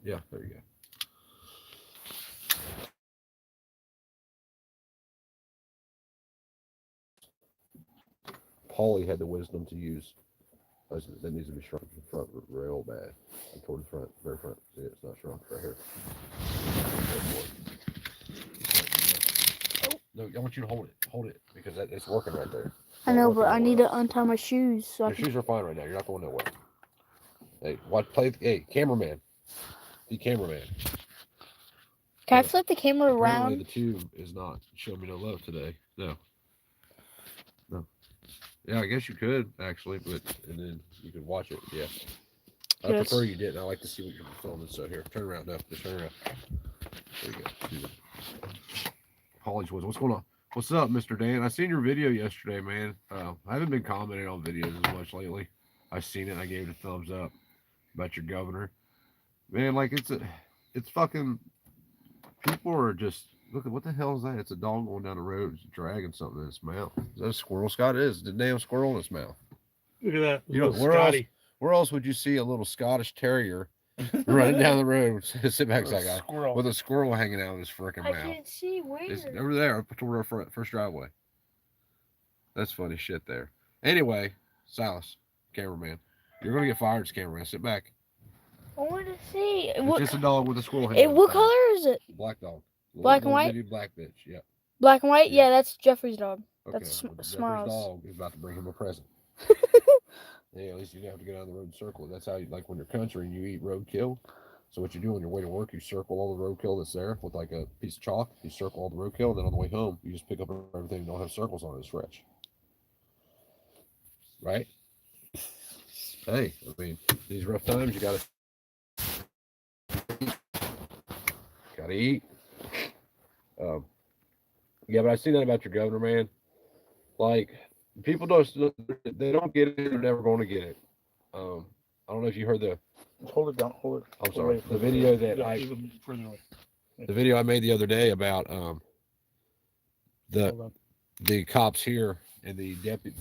Yeah, there you go. Paulie had the wisdom to use. That needs to be shrunk in front real bad. And toward the front, very front. See, it's not shrunk right here. No, I want you to hold it. Hold it because it's working right there. I know, but I need to untie my shoes. So your shoes are fine right now. You're not going nowhere. Hey, what? Play. Hey, cameraman. Be cameraman. Can I flip the camera around? Apparently the tube is not showing me no love today. No. No. Yeah, I guess you could actually, but and then you could watch it. Yeah. I prefer you didn't. I like to see what you're filming. So here, turn around. No, just turn around. There you go. College was. What's going on? What's up, Mr. Dan? I seen your video yesterday, man. I haven't been commenting on videos as much lately. I seen it. And I gave it a thumbs up about your governor. Man, like it's fucking. People are just look at what the hell is that? It's a dog going down the road, it's dragging something in its mouth. Is that a squirrel, Scott? It is. The damn squirrel in its mouth. Look at that. You know where else would you see a little Scottish terrier running down the road? Sit back, that guy with a squirrel hanging out of his freaking mouth. I can't see where. It's over there, up toward our first driveway. That's funny shit there. Anyway, Silas, cameraman, you're gonna get fired as cameraman. Sit back. I want to see. It's just a dog with a squirrel hanging. What color is it? Black dog. Black and white. Black bitch. Yeah. Black and white. Yeah, that's Jeffrey's dog. Okay. That's Jeffrey's Smiles. dog is about to bring him a present. Yeah, at least you don't have to go down the road and circle it. That's how you, like when you're country and you eat roadkill. So what you do on your way to work, you circle all the roadkill that's there with like a piece of chalk. You circle all the roadkill, and then on the way home, you just pick up everything. You don't have circles on it. It's fresh. Right? Hey, I mean, these rough times, you gotta eat. Yeah, but I seen that about your governor, man. Like, people don't get it. They're never going to get it. I don't know if you heard the. Hold it down. Hold it. I'm sorry. The video that the video I made the other day about the cops here and the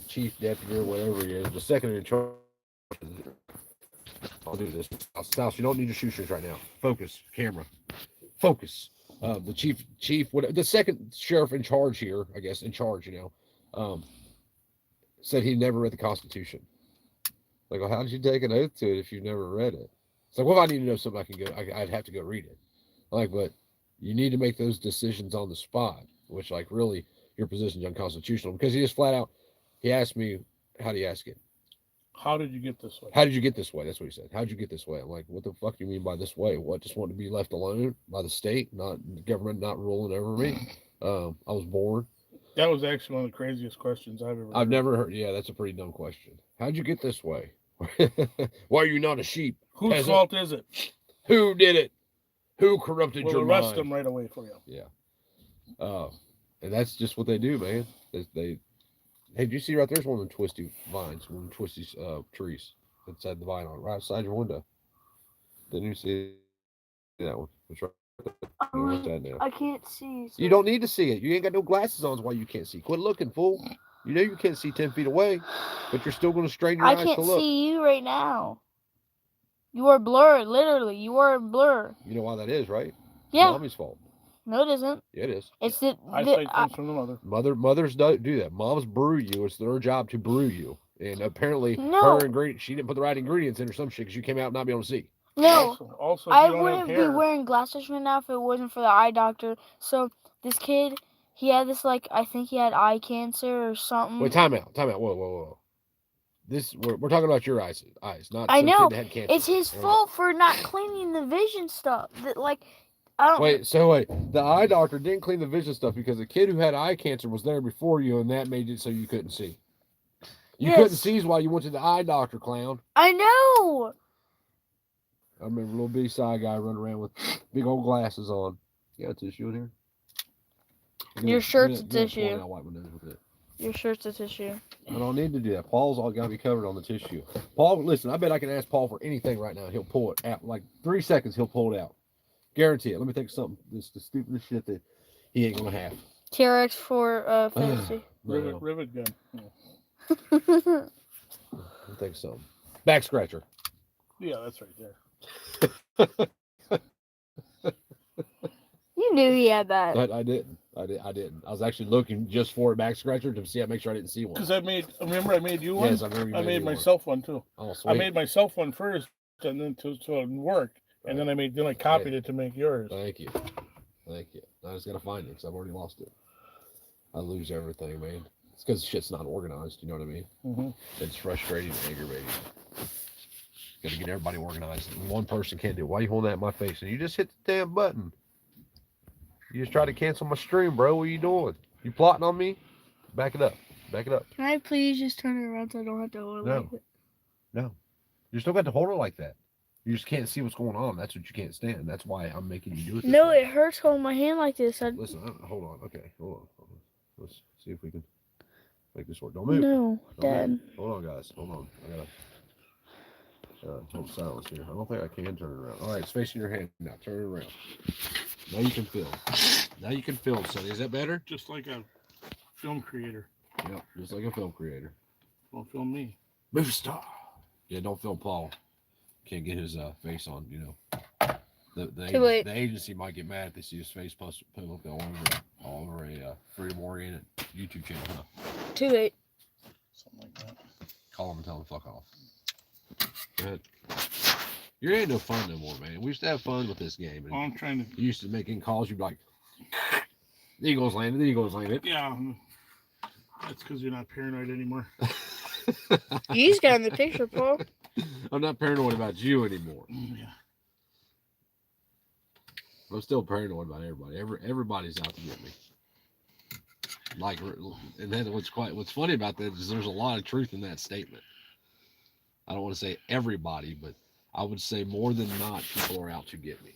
chief deputy or whatever he is, the second in charge. I'll do this. Styles, you don't need your shoes right now. Focus, camera. Focus. The chief, the second sheriff in charge here, I guess, said he never read the Constitution. Like, well, how did you take an oath to it if you never read it? It's like, well, if I need to know something, I'd have to go read it. Like, but you need to make those decisions on the spot, which, like, really, your position's unconstitutional. Because he just flat out, he asked me, how do you ask it? How did you get this way? How did you get this way? That's what he said. How did you get this way? I'm like, what the fuck do you mean by this way? What, just want to be left alone by the state, not the government, not ruling over me? I was born. That was actually one of the craziest questions I've never heard. Yeah, that's a pretty dumb question. How'd you get this way? Why are you not a sheep? Whose fault is it? Who did it? Who corrupted your mind? We'll arrest them right away for you. Yeah. And that's just what they do, man. Hey, did you see right there's one of them twisty vines, one of them twisty trees inside the vine on right outside your window? Didn't you see that one? It's right there. I can't see. So. You don't need to see it. You ain't got no glasses on, is why you can't see. Quit looking, fool. You know you can't see 10 feet away, but you're still going to strain your eyes to look. I can't see you right now. You are blurred, literally. You are a blur. You know why that is, right? Yeah. Mommy's fault. No, it isn't. Yeah, it is. It's eyesight comes from the mother. Mothers don't do that. Moms brew you. It's their job to brew you. And apparently, she didn't put the right ingredients in or some shit because you came out not being able to see. No. Also I wouldn't be wearing glasses right now if it wasn't for the eye doctor. So this kid, he had this I think he had eye cancer or something. Wait, time out. Whoa. We're talking about your eyes, not. I know. Kid that had cancer. It's his fault for not cleaning the vision stuff. Wait, the eye doctor didn't clean the vision stuff because the kid who had eye cancer was there before you, and that made it so you couldn't see. You couldn't see while you went to the eye doctor, clown. I know. I remember a little bitty side guy running around with big old glasses on. You got a tissue in here? Your shirt's a tissue. Your shirt's a tissue. I don't need to do that. Paul's all got to be covered on the tissue. Paul, listen, I bet I can ask Paul for anything right now. He'll pull it out. 3 seconds, he'll pull it out. Guarantee it. Let me think of something. This the stupidest shit that he ain't gonna have. TRX for fantasy. Rivet gun. Yeah. Let me think of something. Back scratcher. Yeah, that's right there. knew he had that. I didn't. I didn't. I was actually looking just for a back scratcher to make sure I didn't see one. Because I made you one? Yes, I remember I made myself one too. Oh, sweet. I made myself one first, and then so it worked. Right. And then I copied it to make yours. Thank you. I just gotta find it because I've already lost it. I lose everything, man. It's because shit's not organized. You know what I mean? Mm-hmm. It's frustrating and aggravating. Got to get everybody organized. And one person can't do it. Why are you holding that in my face? And you just hit the damn button. You just tried to cancel my stream, bro. What are you doing? You plotting on me? Back it up. Back it up. Can I please just turn it around so I don't have to hold it like that? No. You still got to hold it like that. You just can't see what's going on. That's what you can't stand. That's why I'm making you do it. No, it hurts holding my hand like this. Listen, hold on. Okay, hold on. Let's see if we can make this work. Don't move. No, Dad. Hold on, guys. Hold on. I gotta hold silence here. I don't think I can turn it around. All right, it's facing your hand now. Turn it around. Now you can film. Now you can film, Sonny. Is that better? Just like a film creator. Yep, just like a film creator. Don't film me. Movie star. Yeah, don't film Paul. Can't get his face on, you know. The agency might get mad if they see his face posted all over a Freedom Oriented YouTube channel, huh? Too late. Something like that. Call him and tell him to fuck off. Go ahead. You ain't no fun no more, man. We used to have fun with this game. And I'm trying to. You used to making calls. You'd be like, the Eagles landed. The Eagles landed. Yeah. That's because you're not paranoid anymore. He's got in the picture, Paul. I'm not paranoid about you anymore. Yeah. I'm still paranoid about everybody. Everybody's out to get me. Like, and then what's funny about that is there's a lot of truth in that statement. I don't want to say everybody, but I would say more than not, people are out to get me.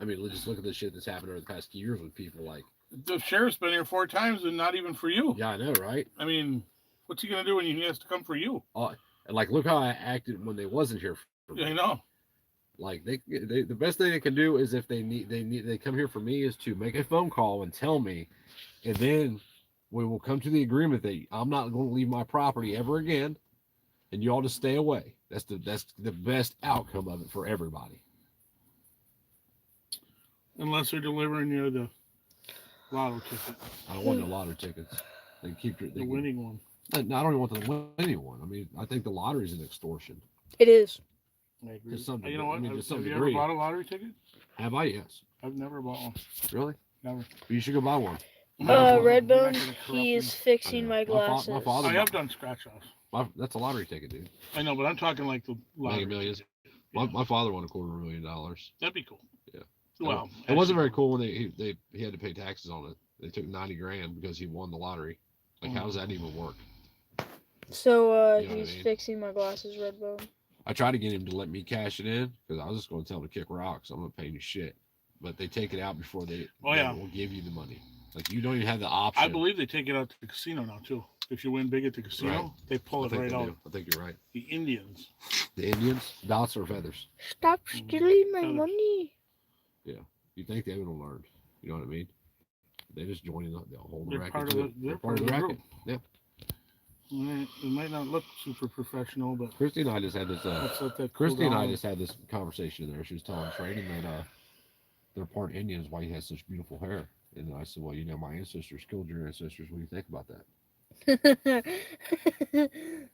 I mean, just look at the shit that's happened over the past 2 years with people like. The sheriff's been here 4 times and not even for you. Yeah, I know, right? I mean, what's he gonna do when he has to come for you? And like, look how I acted when they wasn't here for me. I know. Like they the best thing they can do is if they come here for me is to make a phone call and tell me, and then we will come to the agreement that I'm not going to leave my property ever again, and you all just stay away. That's the best outcome of it for everybody. Unless they're delivering you the lotto ticket. I don't want the lotto tickets. They keep the winning one. No, I don't even want the winning one. I mean, I think the lottery is an extortion. It is. I agree. You know what? I mean, have you ever bought a lottery ticket? Have I? Yes. I've never bought one. Really? Never. Well, you should go buy one. Redbone, he is fixing my glasses. My father, I have done scratch offs. That's a lottery ticket, dude. I know, but I'm talking like the lottery. Millions. My father won $250,000. That'd be cool. Yeah. Well, it wasn't very cool when he had to pay taxes on it. They took $90,000 because he won the lottery. Like, how does that even work? So he's fixing my glasses, Redbone. I tried to get him to let me cash it in because I was just going to tell him to kick rocks. I'm not paying you shit. But they take it out before they will give you the money. Like, you don't even have the option. I believe they take it out to the casino now, too. If you win big at the casino, they pull it right out. I think you're right. The Indians. The Indians? Dots or feathers? Stop stealing my money. Yeah. You think they would have learned. You know what I mean? They just join in the whole racket. They're part of the racket. Yeah. It might not look super professional, but Christy and I just had this. Christy and I just had this conversation there. She was telling Trayden that they're part Indians. Why he has such beautiful hair? And I said, well, you know, my ancestors killed your ancestors. What do you think about that?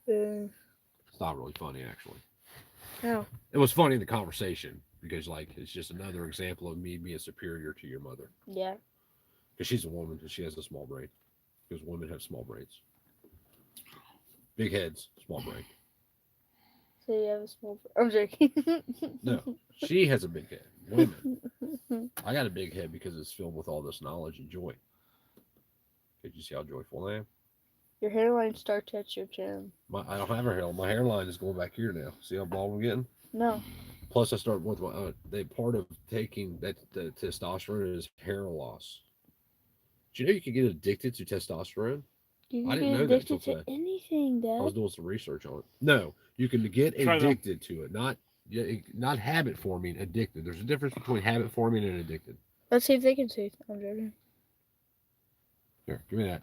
It's not really funny, actually. No. It was funny in the conversation because, like, it's just another example of me being superior to your mother. Yeah. Because she's a woman and she has a small brain. Because women have small brains. Big heads, small brain. So you have a small brain. I'm joking. No, she has a big head. Women. I got a big head because it's filled with all this knowledge and joy. Did you see how joyful I am? Your hairline starts at your chin. I don't have a hairline. My hairline is going back here now. See how bald I'm getting? No. Plus, I start with my. Part of taking the testosterone is hair loss. Do you know you can get addicted to testosterone? I didn't know that until today. Anything, Dad. I was doing some research on it. No, you can get addicted to it, not habit forming. Addicted. There's a difference between habit forming and addicted. Let's see if they can see. I'm joking. Here, give me that.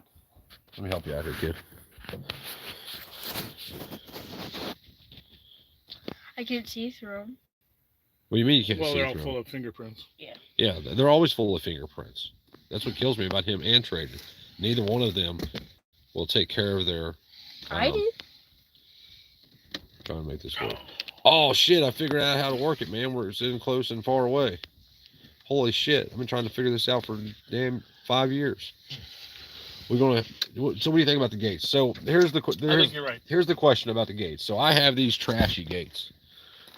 Let me help you out here, kid. I can't see through them. What do you mean you can't see through them? them? Well, they're all full of fingerprints. Yeah. Yeah, they're always full of fingerprints. That's what kills me about him and Trader. Neither one of them will take care of their. I did. Trying to make this work. Oh shit! I figured out how to work it, man. We're sitting close and far away. Holy shit! I've been trying to figure this out for damn 5 years. We're gonna. So, what do you think about the gates? So here's the. I think you're right. Here's the question about the gates. So I have these trashy gates.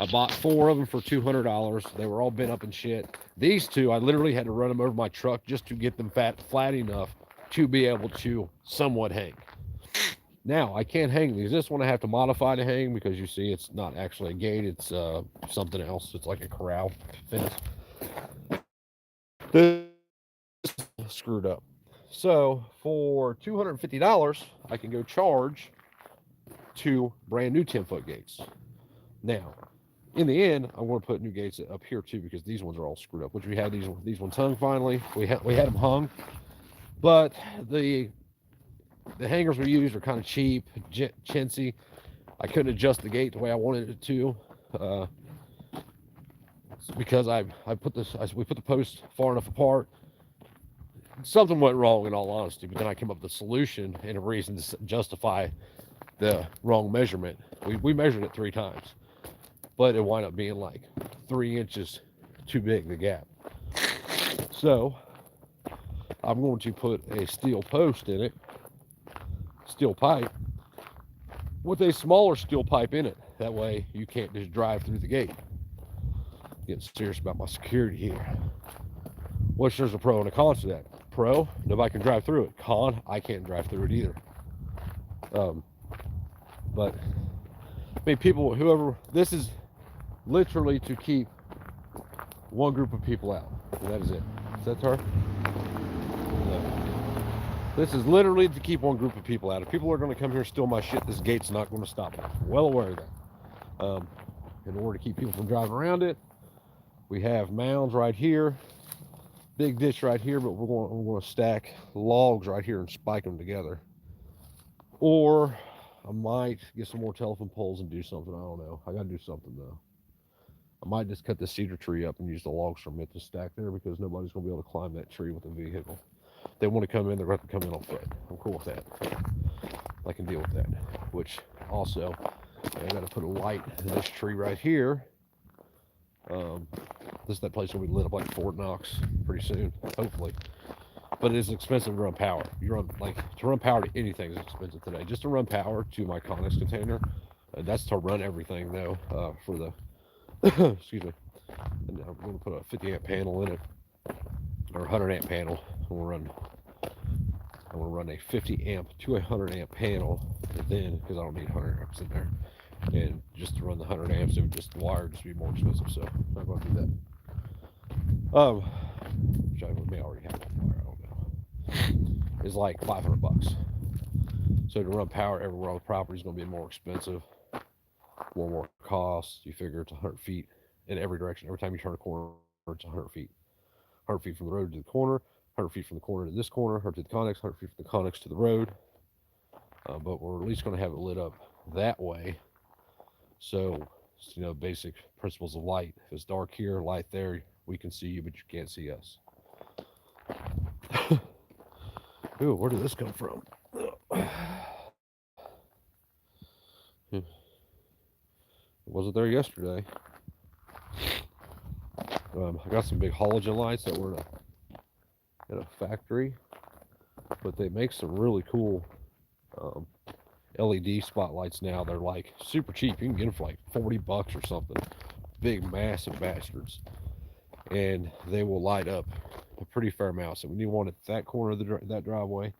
I bought 4 of them for $200. They were all bent up and shit. These 2, I literally had to run them over my truck just to get them flat enough to be able to somewhat hang. Now, I can't hang these. This one I have to modify to hang because you see it's not actually a gate. It's something else. It's like a corral fence. This is screwed up. So for $250, I can go charge 2 brand new 10-foot gates. Now, in the end, I'm going to put new gates up here too because these ones are all screwed up. Which we had these ones hung finally. We had them hung, but the hangers we used are kind of cheap, chintzy. I couldn't adjust the gate the way I wanted it to because we put the posts far enough apart. Something went wrong in all honesty, but then I came up with a solution and a reason to justify the wrong measurement. We measured it 3 times, but it wound up being like 3 inches too big, the gap. So I'm going to put a steel post in it, steel pipe, with a smaller steel pipe in it. That way you can't just drive through the gate. Getting serious about my security here. Which there's a pro and a con to that. Pro, nobody can drive through it. Con, I can't drive through it either. But I mean, people, whoever, this is literally to keep one group of people out. And that is it. Is that her? No. This is literally to keep one group of people out. If people are going to come here and steal my shit, this gate's not going to stop them. Well aware of that. In order to keep people from driving around it, we have mounds right here, big ditch right here, but we're going to stack logs right here and spike them together. Or I might get some more telephone poles and do something. I don't know. I got to do something though. I might just cut the cedar tree up and use the logs from it to stack there because nobody's going to be able to climb that tree with a vehicle. If they want to come in, they're going to have to come in on foot. I'm cool with that. I can deal with that. Which also, I got to put a light in this tree right here. This is that place will be lit up like Fort Knox pretty soon, hopefully. But it is expensive to run power. To run power to anything is expensive today. Just to run power to my Connex container, that's to run everything though. For the excuse me, and I'm going to put a 50 amp panel in it, or 100 amp panel. I'm going to run a 50 amp to a 100 amp panel, then because I don't need 100 amps in there. And just to run the 100 amps, it would just the wire would just be more expensive. So I'm not going to do that. Which I may already have that wire. I don't know. It's like $500. So to run power everywhere on the property is going to be more expensive, more cost. You figure it's 100 feet in every direction. Every time you turn a corner, it's 100 feet. 100 feet from the road to the corner, 100 feet from the corner to this corner, 100 to the Connex, 100 feet from the Connex to the road. But we're at least going to have it lit up that way. So, basic principles of light. If it's dark here, light there, we can see you, but you can't see us. Ooh, where did this come from? It wasn't there yesterday. I got some big halogen lights that were in a factory, but they make some really cool LED spotlights now. They're like super cheap. You can get them for like $40 or something. Big, massive bastards. And they will light up a pretty fair amount. So we need one at that corner of that driveway,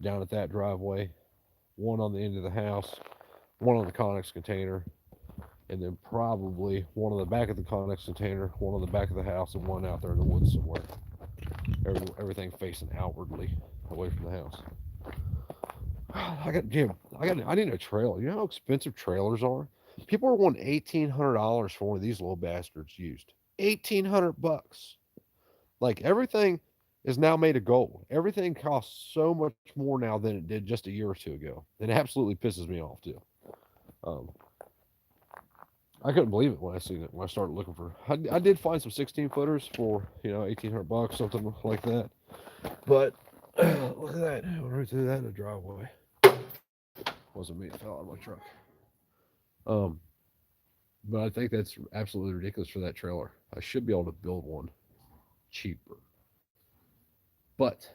down at that driveway, one on the end of the house, one on the Connex container, and then probably one on the back of the Connex container, one on the back of the house, and one out there in the woods somewhere. Everything facing outwardly away from the house. I need a trailer. You know how expensive trailers are? People are wanting $1,800 for one of these little bastards used. $1,800. Like, everything is now made of gold. Everything costs so much more now than it did just a year or two ago. It absolutely pisses me off too. I couldn't believe it when I seen it. When I started looking for, I did find some 16-footers for $1,800, something like that. But look at that, went right through that in the driveway. Wasn't me. It fell out of my truck. But I think that's absolutely ridiculous for that trailer. I should be able to build one cheaper, but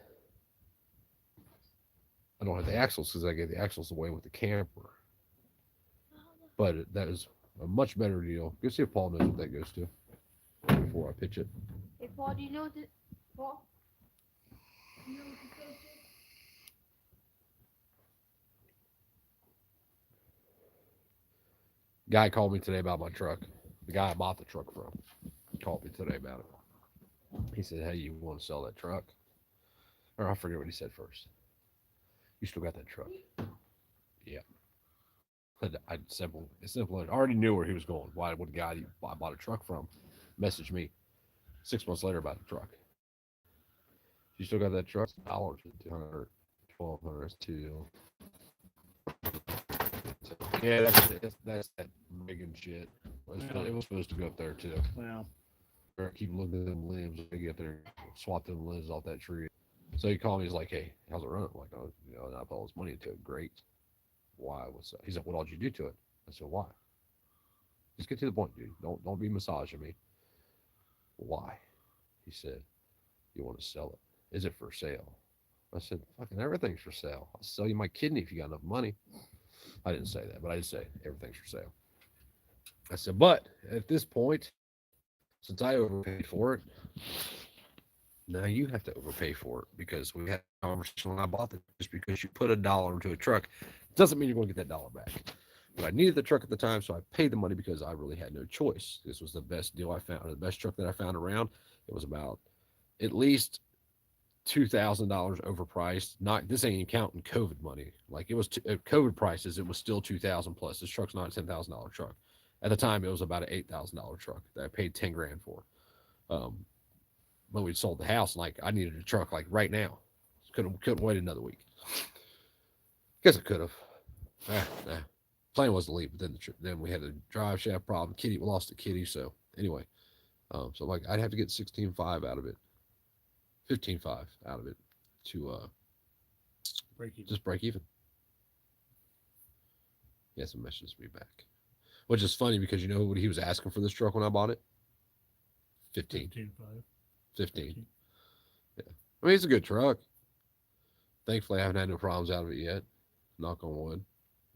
I don't have the axles because I gave the axles away with the camper. But that is a much better deal. Go see if Paul knows what that goes to before I pitch it. Hey, Paul, do you know what this, Paul? Do you know what this goes to? Guy called me today about my truck. The guy I bought the truck from called me today about it. He said, "Hey, you want to sell that truck?" Or I forget what he said first. You still got that truck? Yeah. It's simple. I already knew where he was going. Why would the guy I bought a truck from message me 6 months later about the truck? You still got that truck? $200, $200, $1,200, $2. Yeah, that's that rigging shit. It was supposed to go up there too. Yeah. Keep looking at them limbs. They get there, swap them limbs off that tree. So he called me. He's like, "Hey, how's it running?" I'm like, "Oh, and I put all this money into it. Great. Why? What's up?" He said, "What all did you do to it?" I said, "Why?" Just get to the point, dude. Don't be massaging me. Why? He said, "You want to sell it? Is it for sale?" I said, "Fucking everything's for sale. I'll sell you my kidney if you got enough money." I didn't say that, but I did say everything's for sale. I said, "But at this point, since I overpaid for it, now you have to overpay for it because we had a conversation when I bought it. Just because you put $1 into a truck doesn't mean you're going to get that dollar back." But I needed the truck at the time, so I paid the money because I really had no choice. This was the best deal I found, the best truck that I found around. It was about at least $2,000 overpriced. Not this ain't even counting COVID money. Like it was COVID prices, it was still $2,000 plus. This truck's not a $10,000 truck. At the time, it was about an $8,000 truck that I paid $10,000 for. When we sold the house, like I needed a truck like right now. Couldn't wait another week. Guess I could have. Nah. Plan was to leave, but then we had a drive shaft problem. We lost the kitty. So anyway, so like I'd have to get 16.5 out of it, 15.5 out of it to just break even. He has some messages me back, which is funny because you know what he was asking for this truck when I bought it? 15. 15. Yeah. I mean, it's a good truck. Thankfully, I haven't had no problems out of it yet. Knock on wood.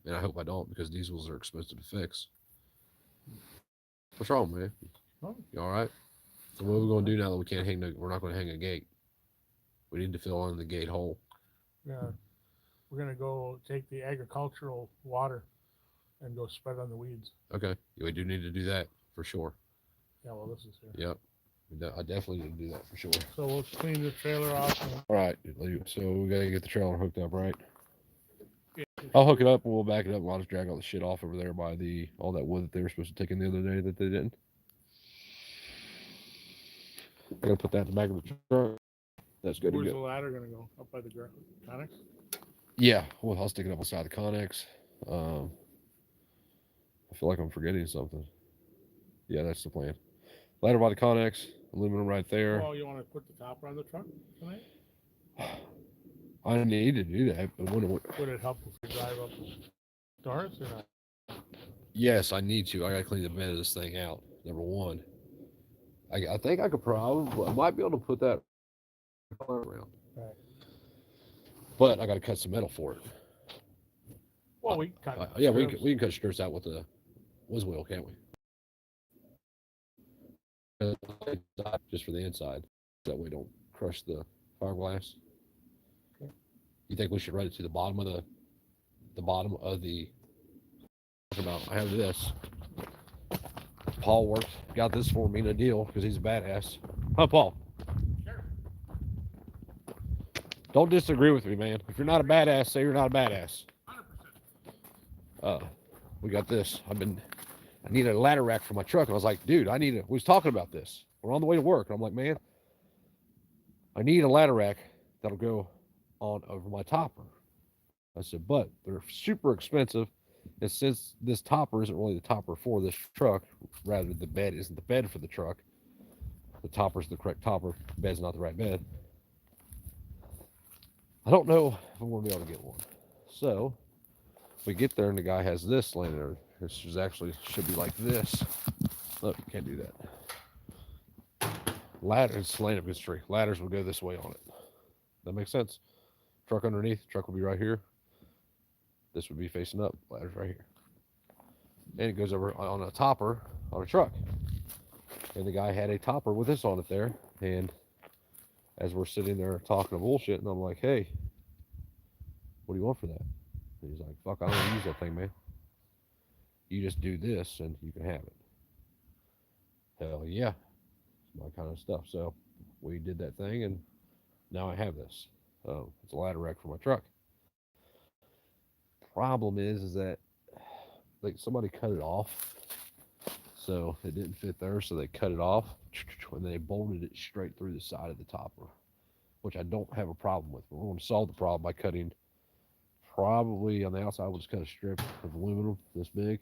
And I hope I don't because diesels are expensive to fix. What's wrong, man? Oh. You all right? So what are we going to do now that we can't we're not going to hang a gate? We need to fill in the gate hole. Yeah. We're going to go take the agricultural water and go spread on the weeds. Okay. Yeah, we do need to do that for sure. Yeah, well, this is here. Yep. I definitely need to do that for sure. So we'll clean the trailer off. All right. So we got to get the trailer hooked up, right? I'll hook it up and we'll back it up and I'll just drag all the shit off over there by all that wood that they were supposed to take in the other day that they didn't. I gotta put that in the back of the truck. That's good. Where's the ladder gonna go? Up by the Connex? Yeah, well, I'll stick it up beside the Connex. I feel like I'm forgetting something. Yeah, that's the plan. Ladder by the Connex, aluminum right there. Oh, you want to put the topper on the truck tonight? I need to do that, but would it help if we drive up stars or not? Yes, I need to. I gotta clean the bed of this thing out. Number one. I think I might be able to put that around. Right. But I got to cut some metal for it. Well, we can cut. Yeah, we can cut skirts out with the whiz wheel, can't we? Just for the inside, that way don't crush the fiberglass. Okay. You think we should run it to the bottom of the? I have this. Paul got this for me in a deal because he's a badass. Huh, Paul? Sure. Don't disagree with me, man. If you're not a badass, say you're not a badass. 100%. We got this. I need a ladder rack for my truck. And I was like, dude, we was talking about this. We're on the way to work. And I'm like, man, I need a ladder rack that'll go on over my topper. I said, but they're super expensive. And since this topper isn't really the topper for this truck, rather the bed isn't the bed for the truck, the topper's the correct topper, the bed's not the right bed. I don't know if I'm going to be able to get one. So we get there and the guy has this laying there. This is actually should be like this. Look, can't do that. Ladders laying up his tree. Ladders will go this way on it. That makes sense. Truck underneath, truck will be right here. This would be facing up, ladders right here. And it goes over on a topper on a truck. And the guy had a topper with this on it there. And as we're sitting there talking bullshit, and I'm like, hey, what do you want for that? And he's like, fuck, I don't want to use that thing, man. You just do this and you can have it. Hell yeah. It's my kind of stuff. So we did that thing and now I have this. It's a ladder rack for my truck. Problem is that like somebody cut it off. So it didn't fit there, so they cut it off and they bolted it straight through the side of the topper, which I don't have a problem with. But we're going to solve the problem by cutting, probably on the outside, we'll just cut a strip of aluminum this big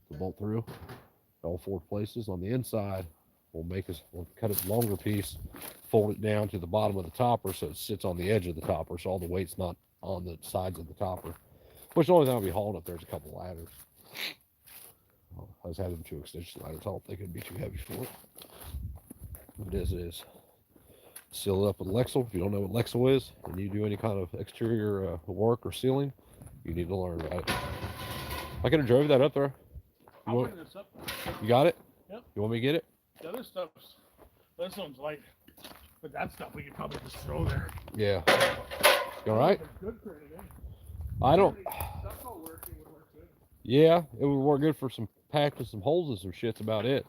to bolt through all 4 places. On the inside, we'll cut a longer piece, fold it down to the bottom of the topper so it sits on the edge of the topper, so all the weight's not on the sides of the topper. Which the only thing I'll be hauling up there is a couple ladders. I was having 2 extension ladders. I don't think it'd be too heavy for it. But it is. Seal it up with Lexel. If you don't know what Lexel is, and you do any kind of exterior work or sealing, you need to learn about it. I could have drove that up there. I'll bring this up. You got it? Yep. You want me to get it? The other stuff's, this one's light, but that stuff we could probably just throw there. Yeah. You all right? Good for it, eh? I don't. That's all working would work good. Yeah, it would work good for some packing some holes and some shit's about it.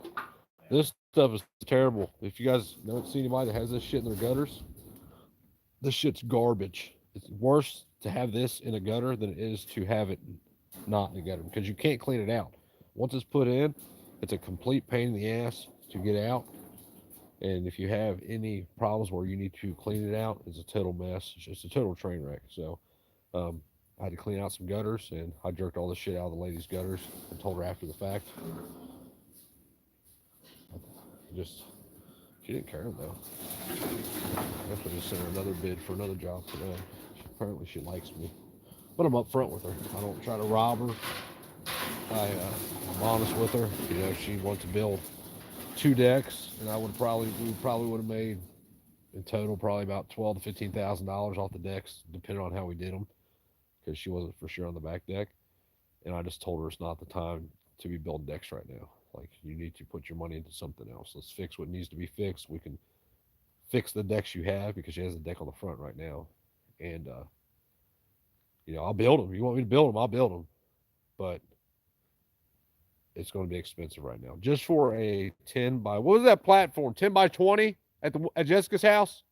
This stuff is terrible. If you guys don't see anybody that has this shit in their gutters, this shit's garbage. It's worse to have this in a gutter than it is to have it not in a gutter because you can't clean it out. Once it's put in, it's a complete pain in the ass to get out. And if you have any problems where you need to clean it out, it's a total mess. It's just a total train wreck. So I had to clean out some gutters, and I jerked all the shit out of the lady's gutters and told her after the fact. She didn't care though. I guess I just sent her another bid for another job today. Apparently she likes me. But I'm upfront with her. I don't try to rob her. I'm honest with her. You know, she wants to build 2 decks, and we probably would have made in total probably about $12,000 to $15,000 off the decks, depending on how we did them, because she wasn't for sure on the back deck. And I just told her it's not the time to be building decks right now. Like, you need to put your money into something else. Let's fix what needs to be fixed. We can fix the decks you have, because she has a deck on the front right now. And you know, I'll build them. You want me to build them, I'll build them. But it's going to be expensive right now. Just for a 10 by, what was that platform? 10 by 20 at Jessica's house?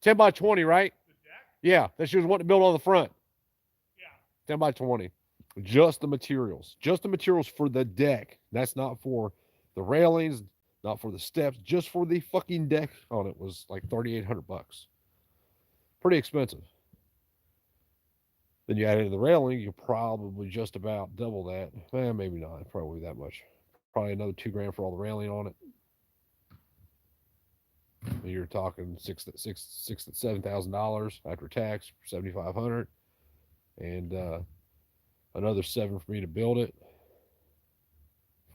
10 by 20, right? The deck? Yeah, that she was wanting to build on the front. Yeah. 10 by 20. Just the materials. Just the materials for the deck. That's not for the railings, not for the steps, just for the fucking deck on it was like $3,800. Pretty expensive. Then you add in the railing, you're probably just about double that. Maybe not, probably that much. Probably another $2,000 for all the railing on it. And you're talking $6,000 to $7,000 after tax, $7,500, and another $7,000 for me to build it.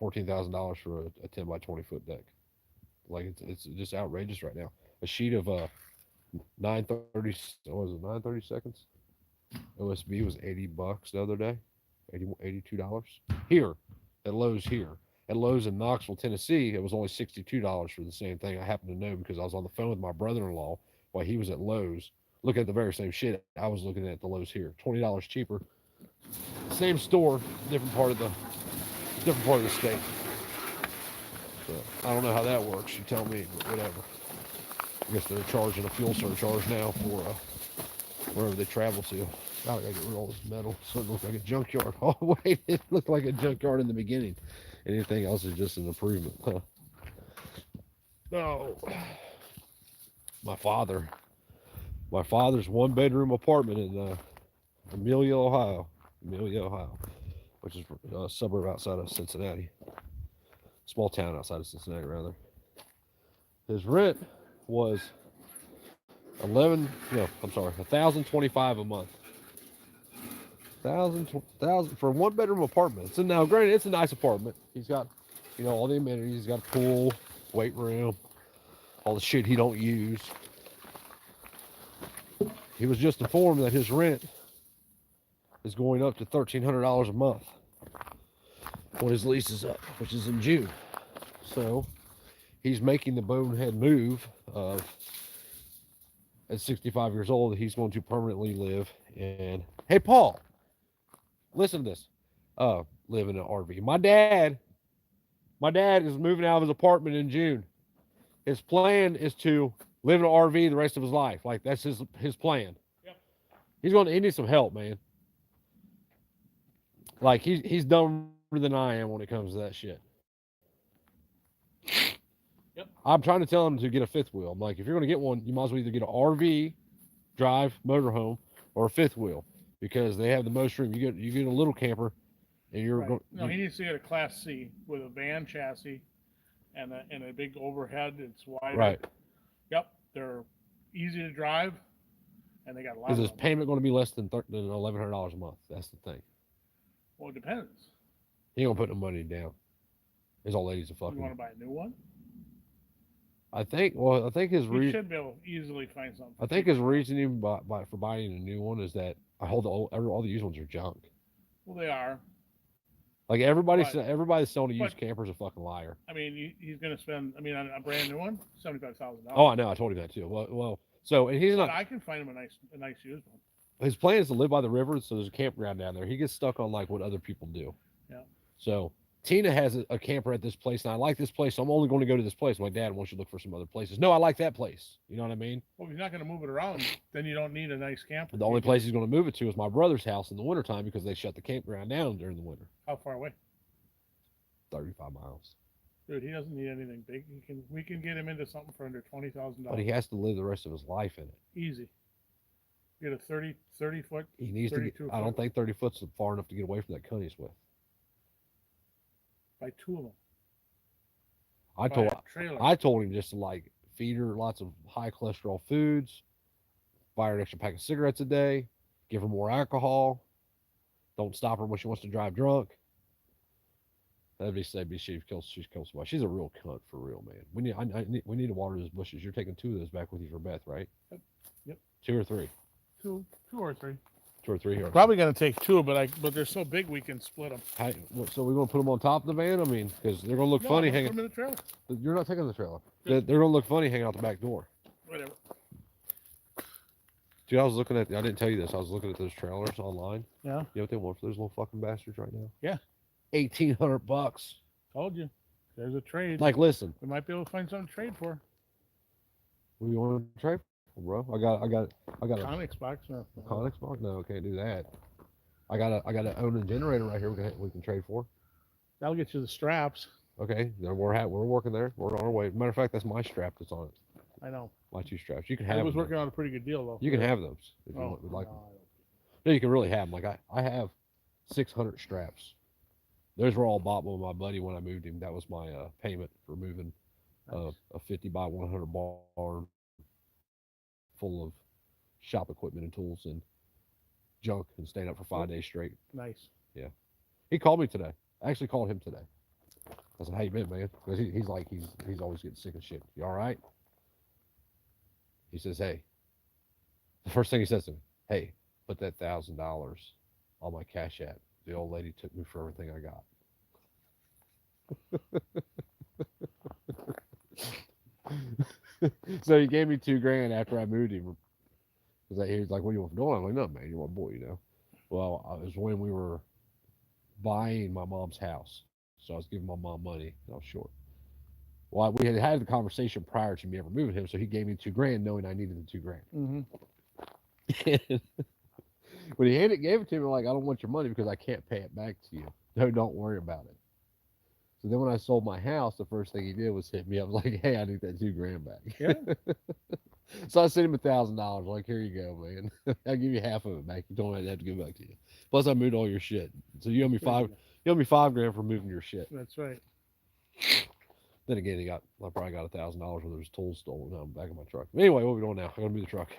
$14,000 for a 10 by 20 foot deck. Like it's just outrageous right now. A sheet of 930. What was it? 930 seconds. OSB was $80 the other day, $82 here at Lowe's here. At Lowe's in Knoxville, Tennessee, it was only $62 for the same thing. I happen to know because I was on the phone with my brother-in-law while he was at Lowe's looking at the very same shit I was looking at the Lowe's here. $20 cheaper. Same store, different part of the state. So I don't know how that works. You tell me, but whatever. I guess they're charging a fuel surcharge now for wherever they travel to. God, I gotta get rid of all this metal so it looks like a junkyard. Oh wait, it looked like a junkyard in the beginning. Anything else is just an improvement. Huh? No. My father's 1-bedroom apartment in Amelia, Ohio. which is a suburb outside of Cincinnati. Small town outside of Cincinnati, rather. His rent was $1,025 a month. Thousand for a 1-bedroom apartment. So now, granted, it's a nice apartment. He's got, all the amenities. He's got a pool, weight room, all the shit he don't use. He was just informed that his rent is going up to $1,300 a month when his lease is up, which is in June. So he's making the bonehead move of, at 65 years old, he's going to permanently live in. Hey, Paul, listen to this. Live in an RV. My dad is moving out of his apartment in June. His plan is to live in an RV the rest of his life. Like, that's his plan. Yep. He needs some help, man. Like, he's dumber than I am when it comes to that shit. Yep. I'm trying to tell him to get a fifth wheel. I'm like, if you're going to get one, you might as well either get an RV, drive, motorhome, or a fifth wheel, because they have the most room. You get a little camper, and you're right. No, he needs to get a Class C with a van chassis and a big overhead. It's wider. Right. Yep. They're easy to drive, and they got a lot. Is his payment going to be less than $1,100 a month? That's the thing. Well, it depends. He ain't gonna put no money down. His old lady's a fucking. You want to buy a new one? I think his reason. You should be able to easily find something. I think his reasoning for buying a new one is that all the used ones are junk. Well, they are. Like everybody's selling a used camper is a fucking liar. I mean, he's going to spend. I mean, on a brand new one, $75,000. Oh, I know. I told him that too. Well. So, and he's not. I can find him a nice used one. His plan is to live by the river, so there's a campground down there. He gets stuck on like what other people do. Yeah. So Tina has a camper at this place, and I like this place, so I'm only going to go to this place. My dad wants you to look for some other places. No, I like that place. You know what I mean? Well, if he's not going to move it around, then you don't need a nice camper. The only place he's going to move it to is my brother's house in the wintertime because they shut the campground down during the winter. How far away? 35 miles. Dude, he doesn't need anything big. We can get him into something for under $20,000. But he has to live the rest of his life in it. Easy. Get a 30 foot. He needs to. I don't think 30 foot's far enough to get away from that cunt he's with. Buy two of them. I told him just to like feed her lots of high cholesterol foods, buy her an extra pack of cigarettes a day, give her more alcohol, don't stop her when she wants to drive drunk. That'd be she's killed somebody. She's a real cunt for real, man. We need to water those bushes. You're taking 2 of those back with you for Beth, right? Yep. 2 or 3. 2 or 3. 2 or 3 here. Probably gonna take 2, but they're so big we can split them. So we're gonna put them on top of the van? I mean, because they're gonna look funny hanging. Put them in the trailer. You're not taking the trailer. They're gonna look funny hanging out the back door. Whatever. Dude, I didn't tell you this. I was looking at those trailers online. Yeah. You know what they want for those little fucking bastards right now? Yeah. $1,800. Told you. There's a trade. Like, listen. We might be able to find something to trade for. What do you want to trade for, bro? I got a Conex box. No. Conex box? No, can't do that. I got an owning generator right here. We can trade for. That'll get you the straps. Okay, we're working there. We're on our way. Matter of fact, that's my strap that's on it. I know. My 2 straps. You can have. I was working on a pretty good deal though. You can have those if you would like them. No, you can really have them. Like I have 600 straps. Those were all bought by my buddy when I moved him. That was my payment for moving a 50 by 100 barn full of shop equipment and tools and junk and staying up for 5 days straight. Nice. Yeah. He called me today. I actually called him today. I said, "How you been, man?" Because he's always getting sick of shit. "You all right?" He says, "Hey." The first thing he says to me, "Hey, put that $1,000 on my Cashapp. The old lady took me for everything I got." So he gave me $2,000 after I moved him. Because he was like, "What do you want for doing?" I'm like, "No, man, you're my boy, you know." Well, it was when we were buying my mom's house. So I was giving my mom money, and I was short. Well, we had the conversation prior to me ever moving him, so he gave me $2,000 knowing I needed the $2,000. Mm-hmm. When he gave it to me, I'm like, "I don't want your money because I can't pay it back to you. No, don't worry about it." So then when I sold my house, the first thing he did was hit me up like, "Hey, I need that $2,000 back." Yeah. So I sent him $1,000. Like, here you go, man. I'll give you half of it back. You don't have to give it back to you. Plus, I moved all your shit. So you owe me five. You owe me $5,000 for moving your shit. That's right. Then again, I probably got $1,000 worth of his tools stolen out back of my truck. Anyway, what are we doing now? I'm gonna move the truck.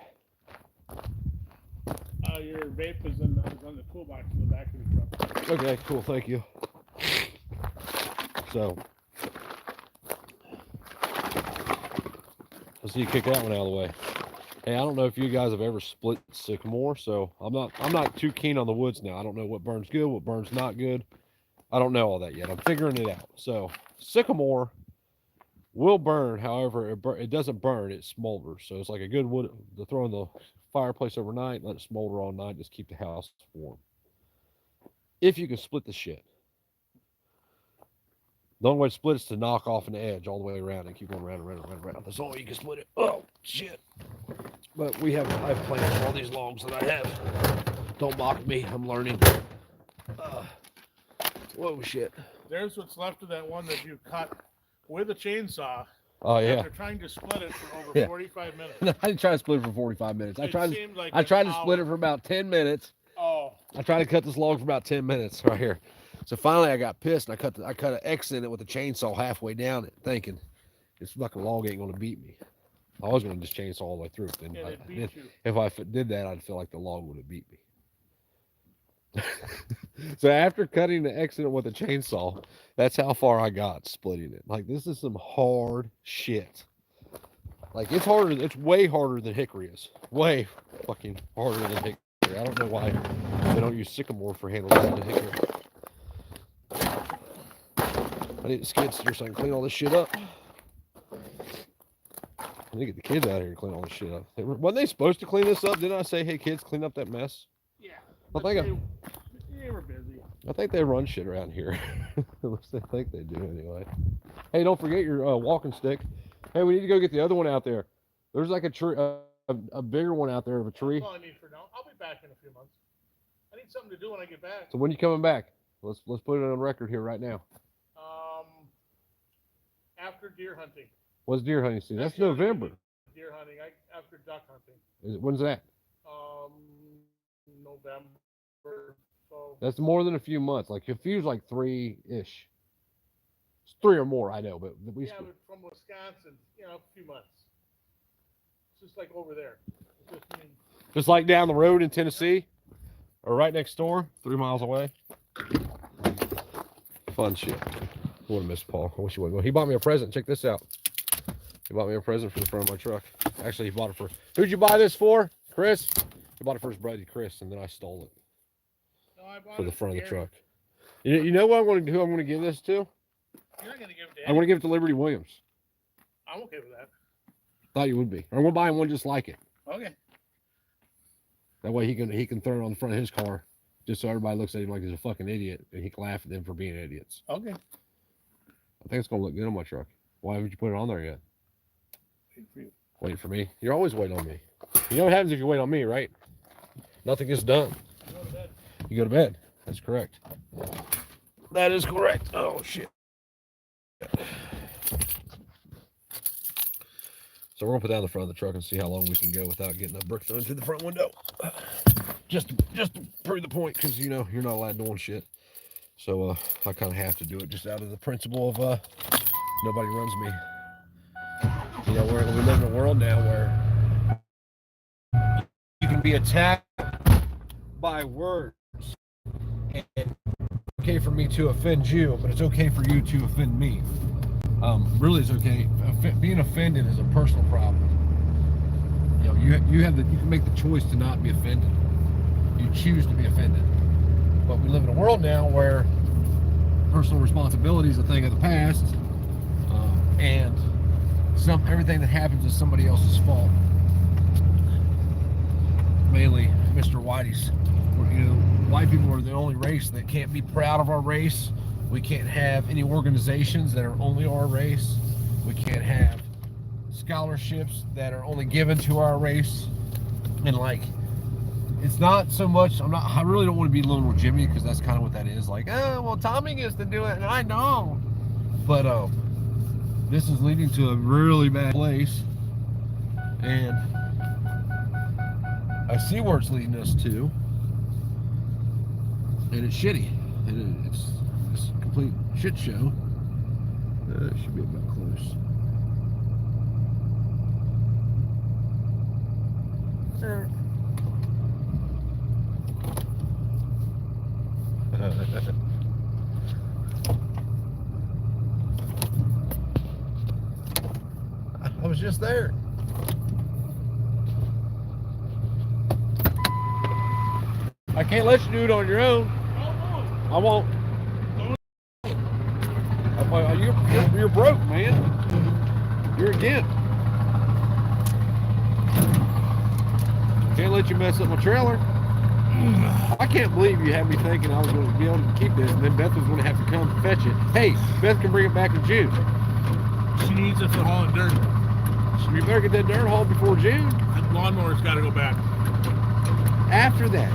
Your vape is on the toolbox in the back of the truck. Okay, cool. Thank you. So, let's see you kick that one out of the way. Hey, I don't know if you guys have ever split sycamore, so I'm not too keen on the woods now. I don't know what burns good, what burns not good. I don't know all that yet. I'm figuring it out. So, sycamore will burn, however, it doesn't burn, it smolders. So it's like a good wood to throw in the fireplace overnight, let it smolder all night, just keep the house warm. If you can split the shit. The only way to split is to knock off an edge all the way around and keep going around and around and around and around. That's all you can split it. Oh, shit. But I have plans for all these logs that I have. Don't mock me, I'm learning. Whoa, shit. There's what's left of that one that you cut with a chainsaw. Oh, yeah. After trying to split it for over 45 minutes. No, I didn't try to split it for 45 minutes. I tried to split it for about 10 minutes. Oh. I tried to cut this log for about 10 minutes right here. So finally I got pissed and I cut an X in it with a chainsaw halfway down it, thinking this fucking log ain't gonna beat me. I was gonna just chainsaw all the way through. Then if I did that, I'd feel like the log would have beat me. So after cutting the X in it with a chainsaw, that's how far I got splitting it. Like, this is some hard shit. Like, it's way harder than hickory is. Way fucking harder than hickory. I don't know why they don't use sycamore for handling the hickory. I need a skid steer so I can clean all this shit up. I need to get the kids out here and clean all this shit up. Wasn't they supposed to clean this up? Didn't I say, hey kids, clean up that mess? Yeah. They were busy. I think they run shit around here. At least I think they do anyway. Hey, don't forget your walking stick. Hey, we need to go get the other one out there. There's like a tree, a bigger one out there of a tree. That's all I need for now. I'll be back in a few months. I need something to do when I get back. So when you coming back? Let's put it on record here right now. After deer hunting. What's deer hunting season? That's November. Deer hunting. After duck hunting. When's that? November. So that's more than a few months. Like, a few's like 3-ish. It's 3 or more, I know, but but from Wisconsin, a few months. It's just like over there. Just like down the road in Tennessee, or right next door, 3 miles away. Fun shit. I would have missed Paul. I wish he would. He bought me a present. Check this out. He bought me a present for the front of my truck. Actually, he bought it for... Who'd you buy this for? Chris? He bought it for his buddy Chris, and then I stole it. No, I bought for the it front of the Gary. truck. You know what I'm going to do? I'm going to give this to? You're not going to give it to I'm going to give it to Liberty Williams. I'm okay with that. Thought you would be. I'm going to buy him one just like it. Okay. That way he can throw it on the front of his car, just so everybody looks at him like he's a fucking idiot, and he can laugh at them for being idiots. Okay. I think it's going to look good on my truck. Why haven't you put it on there yet? Wait for you. Wait for me? You're always waiting on me. You know what happens if you wait on me, right? Nothing gets done. You go to bed. You go to bed. That's correct. That is correct. Oh, shit. So we're going to put down the front of the truck and see how long we can go without getting a brick thrown through the front window. Just to prove the point, because, you're not allowed doing shit. So I kind of have to do it just out of the principle of nobody runs me. We live in a world now where you can be attacked by words. And it's okay for me to offend you, but it's okay for you to offend me. Really, it's okay. Being offended is a personal problem. You can make the choice to not be offended. You choose to be offended. But we live in a world now where personal responsibility is a thing of the past, and everything that happens is somebody else's fault. Mainly Mr. Whitey's. White people are the only race that can't be proud of our race. We can't have any organizations that are only our race. We can't have scholarships that are only given to our race. And it's not so much, I really don't want to be little Jimmy, because that's kind of what that is. Like, well, Tommy gets to do it, and I don't. But this is leading to a really bad place. And I see where it's leading us to, and it's shitty, and it's a complete shit show. It should be about close. I was just there. I can't let you do it on your own. I won't. You're broke, man. You're a gimp. Can't let you mess up my trailer. I can't believe you had me thinking I was going to be able to keep this, and then Beth was going to have to come fetch it. Hey, Beth can bring it back in June. She needs it for hauling dirt. You better get that dirt hauled before June. That lawnmower's got to go back. After that,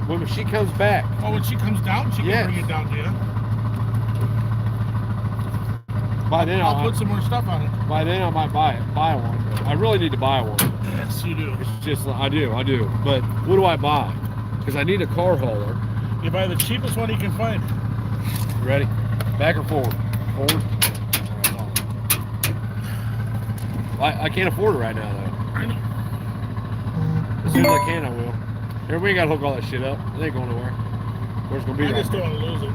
when she comes back. Oh, when she comes down, she can bring it down to you. By then, I'll put some more stuff on it. By then, I might buy one. I really need to buy one. Yes, you do. It's just, I do. But what do I buy? Because I need a car hauler. You buy the cheapest one you can find. You ready? Back or forward? Forward. I can't afford it right now, though. I know. As soon as I can, I will. Everybody got to hook all that shit up. It ain't going nowhere. Where's it going to be? I just don't want to lose it.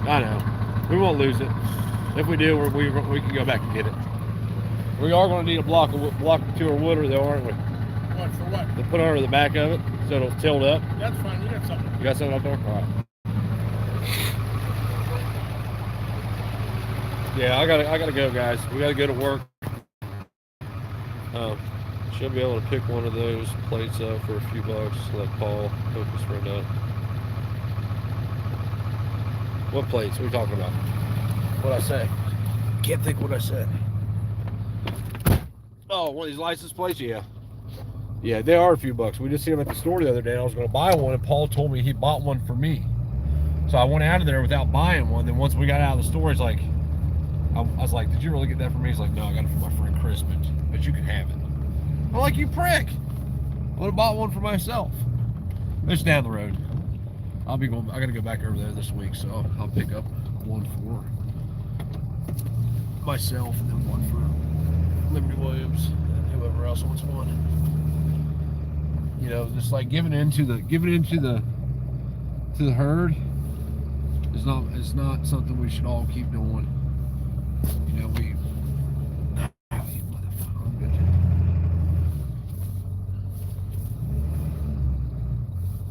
I know. We won't lose it. If we do, we can go back and get it. We are going to need a block or two of wood, or though, aren't we? What, for what? To put under the back of it so it'll tilt up. That's fine. We got something. You got something up there? All right. Yeah, I gotta go, guys. We gotta go to work. Should be able to pick one of those plates up for a few bucks. Let Paul hook his friend up. What plates? What are we talking about? What'd I say? Can't think what I said. Oh, one of these license plates? Yeah. Yeah, they are a few bucks. We just seen them at the store the other day, and I was going to buy one, and Paul told me he bought one for me. So I went out of there without buying one. Then once we got out of the store, he's like, I was like, did you really get that for me? He's like, no, I got it for my friend Chris, but you can have it. I'm like, you prick. I would have bought one for myself. It's down the road. I got to go back over there this week, so I'll pick up one for myself and then one for Liberty Williams and whoever else wants one. You know, just like giving into the herd is not something we should all keep doing. You know,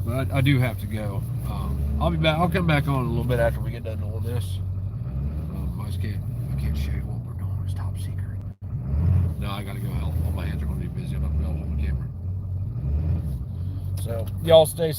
but I do have to go. I'll be back. I'll come back on a little bit after we get done doing this. I can't show you what we're doing. It's top secret. No, I gotta go help. All my hands are gonna be busy. I'm not gonna be able to hold the camera. So y'all stay safe.